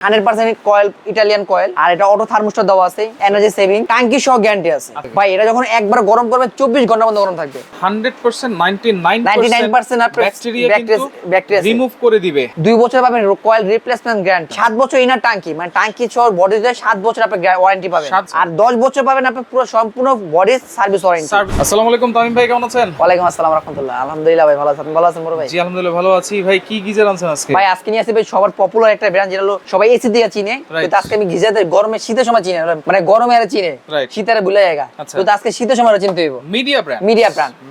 100% coil, Italian coil, আর এটা auto thermostat দেওয়া আছে, এনার্জি সেভিং, ট্যাঙ্কি সহ গ্যারান্টি আছে ভাই। এটা যখন একবার গরম করবেন 24 ঘন্টা পর্যন্ত গরম থাকবে। 100% 99% আপনার ব্যাকটেরিয়া কিন্তু ব্যাকটেরিয়া রিমুভ করে দিবে। 2 বছর পাবেন কয়েল রিপ্লেসমেন্ট গ্যারান্টি, 7 বছর ইনার ট্যাঙ্কি, মানে ট্যাঙ্কি সহ বডিতে 7 বছর আপনি ওয়ারেন্টি পাবেন, আর 10 বছর পাবেন আপনি পুরো সম্পূর্ণ বডি সার্ভিস ওয়ারেন্টি। আসসালামু আলাইকুম তামিম ভাই, কেমন আছেন? ওয়ালাইকুম আসসালাম রাহমাতুল্লাহ। আলহামদুলিল্লাহ ভাই, ভালো আছেন? ভালো আছেন বড় ভাই? জি আলহামদুলিল্লাহ ভালো আছি ভাই। কি গিজার আনছেন আজকে? ভাই আজকে নিয়ে আসি ভাই সবার পপুলার একটা ব্র্যান্ড, যেটা হলো সবাই এসি দিয়ে চিনে, কিন্তু আজকে আমি গিজারদের গরমে শীতের সময় চিনে, মানে গরমে আর চিনে, শীতের ভুলে জায়গা, কিন্তু আজকে শীতের সময় চিনতে হইব। মিডিয়া ব্র্যান্ড,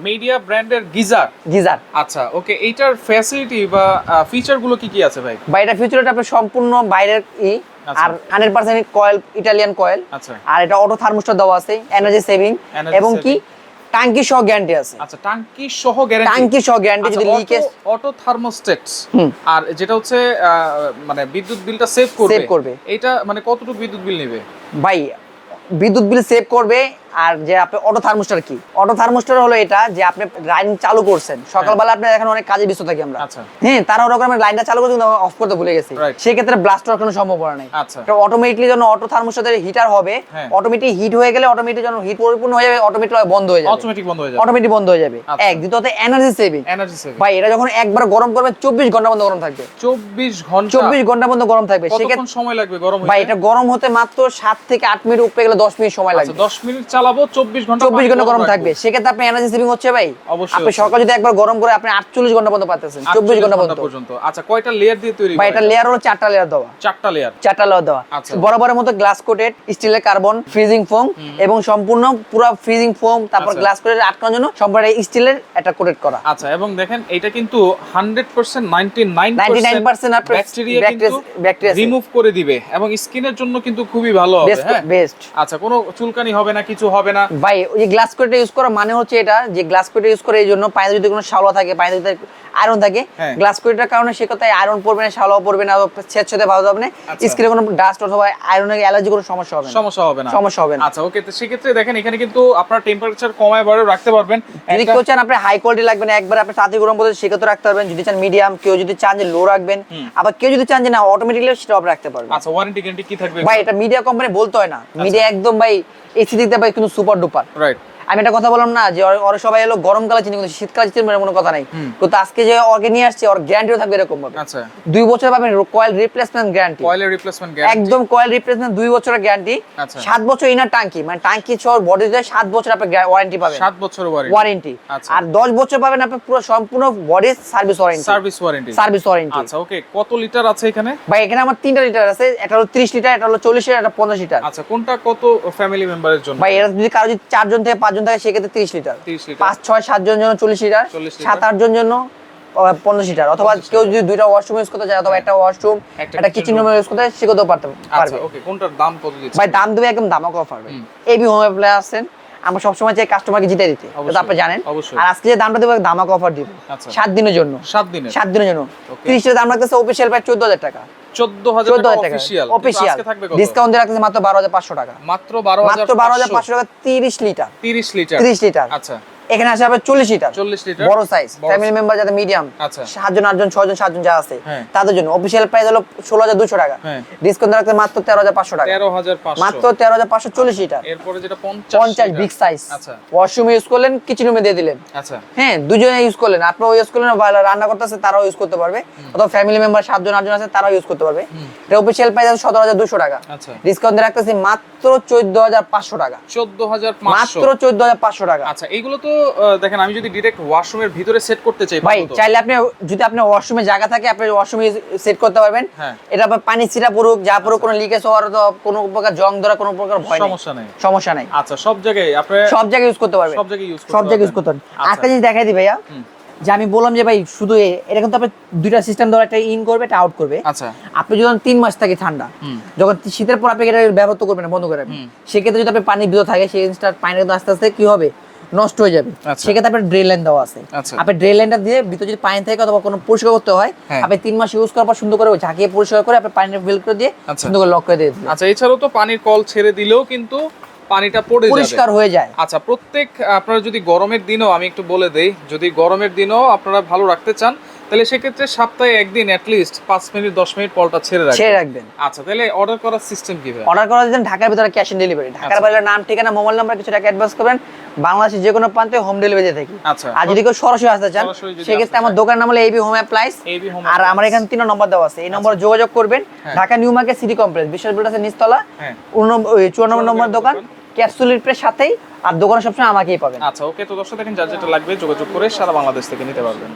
মিডিয়া ব্র্যান্ডের গিজার। আচ্ছা ওকে, এইটার ফ্যাসিলিটি বা ফিচার গুলো কি কি আছে ভাই? ভাই এটা ফিচারটা আপনার সম্পূর্ণ বাইরের আর 100% কয়েল, ইটালিয়ান কয়েল, আর এটা অটো থার্মোস্টার দেওয়া আছে, এনার্জি সেভিং, এবং কি ট্যাঙ্কি সহ গ্যারান্টি আছে। আচ্ছা ট্যাঙ্কি সহ গ্যারান্টি, ট্যাঙ্কি সহ গ্যারান্টি, যদি লিকেজ অটো থার্মোস্ট্যাট, আর যেটা হচ্ছে মানে বিদ্যুৎ বিলটা সেভ করবে। এটা মানে কতটুকু বিদ্যুৎ বিল নেবে ভাই? বিদ্যুৎ বিল সেভ করবে। আর যে আপনি অটো থার্মোস্টার, কি অটো থার্মোস্টার হলো এটা, যে আপনি লাইন চালু করছেন সকালবেলা, আপনি এখন অনেক কাজে ব্যস্ত থাকি আমরা, হ্যাঁ, তারা ওরকম লাইনটা চালু করতে অফ করতে ভুলে গেছে, সেই ক্ষেত্রে ব্লাস্ট হওয়ার কোনো সম্ভাবনা নেই। এটা অটোমেটিকলি যখন অটো থার্মোস্টারের হিটার হবে, অটোমেটিক হিট হয়ে গেলে, অটোমেটিক যখন হিট পরিপূর্ণ হয়ে যাবে, অটোমেটিক বন্ধ হয়ে যাবে, অটোমেটিক বন্ধ হয়ে যাবে। এক দ্বিতীয়ত এনার্জি সেভিং ভাই, এটা যখন একবার গরম করবেন 24 ঘন্টা পর্যন্ত গরম থাকবে। 24 ঘন্টা পর্যন্ত গরম থাকবে। কতক্ষণ সময় লাগবে গরম হতে? ভাই এটা গরম হতে মাত্র 7 থেকে 8 মিনিট, উপরে গেলে 10 মিনিট সময় লাগবে। 10 মিনিট চালাবো, 24 ঘন্টা গরম থাকবে। সেক্ষেত্রে আপনি এনার্জি সেভিং হচ্ছে ভাই, আপনি সকাল যদি একবার গরম করে আপনি 48 ঘন্টা পর্যন্ত পাচ্ছেন, 24 ঘন্টা পর্যন্ত। আচ্ছা কয়টা লেয়ার দিয়ে তৈরি ভাই? এটা লেয়ার হলো 4টা লেয়ার দেওয়া, 4টা লেয়ার দেওয়া, বরাবরের মতো গ্লাস কোটেড, স্টিলের কার্বন, ফ্রিজিং ফোম, এবং সম্পূর্ণ পুরো ফ্রিজিং ফোম, তারপর গ্লাস কোটেড আটকানোর জন্য সম্পূর্ণ স্টিলের এটা কোটেড করা। আচ্ছা এবং দেখেন এটা কিন্তু 100% 99% ব্যাকটেরিয়া রিমুভ করে দিবে, এবং স্কিনের জন্য কিন্তু খুবই ভালো হবে। হ্যাঁ বেস্ট। আচ্ছা কোনো চুলকানি হবে না, কিছু হবে না ভাই। ওই গ্লাস কোটেড ইউজ করা মানে হচ্ছে এটা, যে গ্লাস কোটেড ইউজ করে এই জন্য পায়ে যদি কোনো শাওলা থাকে, পায়ে যদি আয়রন থাকে, গ্লাস কোটেডের কারণে সে কথায় আয়রন পড়বে না, শাওলা পড়বে না, ছেদছাদে ভালো হবে না, স্কিনে কোনো ডাস্ট অথবা আয়রনের অ্যালার্জি কোনো সমস্যা হবে না। আচ্ছা ওকে, তো সেই ক্ষেত্রে দেখেন এখানে কিন্তু আপনারা টেম্পারেচার কমায় বাড়ায় রাখতে পারবেন। যদি কেউ চান আপনি হাই কোয়ালিটি লাগবে না, একবার আপনি তাড়াতাড়ি গরম করতে সেক্ষেত্রে রাখতে পারবেন। যদি চান মিডিয়াম, কেউ যদি চান যে লো রাখবেন, আবার কেউ যদি চান যে না অটোমেটিক্যালি সেটা আপনি রাখতে পারবেন। আচ্ছা ওয়ারেন্টি গ্যারান্টি কি থাকবে ভাই? এটা মিডিয়া কোম্পানি বলতে হয় না, মিডিয়া একদম ভাই এসি দিতে ভাই কিন্তু সুপার ডুপার। রাইট। আমি একটা কথা বললাম না যে ওরা সবাই এলো গরমকালে চিনি, কিন্তু শীতকালে চিনি কোনো কথা নাই। কিন্তু আজকে যে ওকে নিয়ে আসছে, ওর গ্যারান্টিও থাকবে এরকম ভাবে। আচ্ছা 2 বছর পাবেন কয়েল রিপ্লেসমেন্ট গ্যারান্টি, একদম কয়েল রিপ্লেসমেন্ট 2 বছরের গ্যারান্টি, 7 বছর ইনার ট্যাঙ্কি, মানে ট্যাঙ্কি সহ বডিতে 7 বছর আপনি ওয়ারেন্টি পাবেন, 7 বছর ওয়ারেন্টি, আর 10 বছর পাবেন আপনি পুরো সম্পূর্ণ বডি সার্ভিস ওয়ারেন্টি। আচ্ছা ওকে, কত লিটার আছে এখানে? ভাই এখানে আমার 3টা লিটার আছে, এটা হলো 30 লিটার, এটা হলো 40 লিটার, এটা 50 লিটার। আচ্ছা কোনটা কত ফ্যামিলি মেম্বারের জন্য? ভাই এটা যদি কারো যদি 4 জন থেকে 5 জন থাকে সেক্ষেত্রে 30 লিটার, 5 6 7 জনের জন্য 40 লিটার, 7 8 জনের জন্য 50 লিটার, অথবা কেউ যদি দুইটা ওয়াশরুম ইউজ করতে চায়, অথবা একটা ওয়াশরুম একটা কিচেন রুম ইউজ করতে চায়, সেটাও পারবে। আচ্ছা ওকে, কোনটার দাম কত দিচ্ছেন? ভাই দাম দেবে একদম দামাক অফার ভাই। এবি হোম অ্যাপ্লায়েন্স আছেন, আমরা সবসময় চাই কাস্টমারকে জিতে দিতে, এটা আপনি জানেন। আর আজকে যে দামটা দেবো দামাক অফার দিব 7 দিনের জন্য, 7 দিনের জন্য 30 টাকা দাম রাখতেছে, অফিশিয়াল প্রাইস 14000 টাকা, 14000 টাকা অফিশিয়াল, ডিসকাউন্ট দিয়ে রাখতেছে মাত্র 12500 টাকা, মাত্র 12500 টাকা, 30 লিটার। আচ্ছা এখানে আসে আবার 40 লিটার বড় সাইজ, ফ্যামিলি মেম্বার যাতে মিডিয়াম, 7 জন 8 জন 6 জন 7 জন যা আছে তাদের জন্য অফিশিয়াল প্রাইস হলো 16200 টাকা, ডিসকাউন্ট রাখতে মাত্র 13500 টাকা, 13500, মাত্র 13500 40 লিটার। এরপরে যেটা 50 বিগ সাইজ, আচ্ছা ওয়াশরুম ইউজ করলেন, কিচেন রুমে দিয়ে দিলেন, আচ্ছা হ্যাঁ দুজনে ইউজ করলেন, আপনিও ইউজ করলেন, রান্না করতেছে তারাও ইউজ করতে পারবে, অথবা ফ্যামিলি মেম্বার 7 জন 8 জন আছে তারাও ইউজ করতে পারবে। এটা অফিশিয়াল প্রাইস 17200 টাকা, আচ্ছা ডিসকাউন্ট দিয়ে রাখতেছি মাত্র 14500 টাকা, 14500, মাত্র 14500 টাকা। আচ্ছা এইগুলো তো দেখেন আমি যদি ডাইরেক্ট ওয়াশরুমের ভিতরে সেট করতে চাই ভাই, চাইলে আপনি যদি আপনার ওয়াশরুমে জায়গা থাকে আপনি ওয়াশরুমে সেট করতে পারবেন। এটা পানি ছিটা পড়ুক যা পড়ুক, কোনো লিকেজ হওয়ার তো কোনো প্রকার জং ধরা কোনো প্রকার ভয় নেই, সমস্যা নাই। আচ্ছা সব জায়গায় আপনি সব জায়গায় ইউজ করতে পারবেন, সব জায়গায় ইউজ করতে পারবেন। একটা জিনিস দেখাই দিই ভাইয়া, যে আমি বললাম যে ভাই শুধু এটা কিন্তু আপনি দুইটা সিস্টেম দ্বারা, একটা ইন করবে একটা আউট করবে। আচ্ছা আপনি যখন 3 মাস থাকে ঠান্ডা, যখন শীতের পর আপনি এটা ব্যবহার করবেন না, বন্ধ করে রাখবেন, সেক্ষেত্রে যদি আপনি পানি ভিতর থাকে সেই জিনিসটা পানি কিন্তু আস্তে আস্তে কি হবে, নষ্ট হয়ে যাবে। সেক্ষেত্রে আপনার ড্রেন লাইন দেওয়া আছে, আপনি ড্রেন লাইনটা দিয়ে ভিতরে যদি পানি থাকে অথবা কোনো পরিষ্কার করতে হয়, আপনি 3 মাস ইউজ করার পর সুন্দর করে ঝাঁকিয়ে পরিষ্কার করে আপনি পানিটা ফিল করে দিয়ে সুন্দর করে লক করে দিয়ে দিন। আচ্ছা এছাড়াও তো পানির কল ছেড়ে দিলেও কিন্তু পানিটা পড়ে যাবে, পরিষ্কার হয়ে যায়। আচ্ছা প্রত্যেক আপনারা যদি গরমের দিনও, আমি একটু বলে দেই, যদি গরমের দিনও আপনারা ভালো রাখতে চান তাহলে সেক্ষেত্রে সপ্তাহে একদিন অ্যাটলিস্ট 5 মিনিট 10 মিনিট পলটা ছেড়ে রাখবেন। আচ্ছা, তাহলে অর্ডার করার সিস্টেম কি ভাই? অর্ডার করার জন্য ঢাকার ভিতরে ক্যাশ অন ডেলিভারি, ঢাকার বাইরে নাম ঠিকানা মোবাইল নাম্বার কিছু টাকা অ্যাডভান্স করবেন, বাংলাদেশের যে কোনো প্রান্তে হোম ডেলিভারি দিয়ে থাকি। আচ্ছা, আর যদি কেউ সরাসরি আসতে চান সেক্ষেত্রে আমার দোকানের নাম হলো এবি হোম অ্যাপ্লায়েন্স, আর আমার এখানে 3 নম্বর দেওয়া আছে, এই নম্বরে যোগাযোগ করবেন। Dhaka new market city complex বিশ্বাস বিল্ডার্সের নিচতলা 54 নম্বর দোকান, ক্যাপসুল লিফটের সাথেই, আর দোকানে সবসময় আমাকেই পাবেন। আচ্ছা ওকে, তো দর্শক দেখেন যার যেটা লাগবে যোগাযোগ করে সারা বাংলাদেশ থেকে নিতে পারবেন।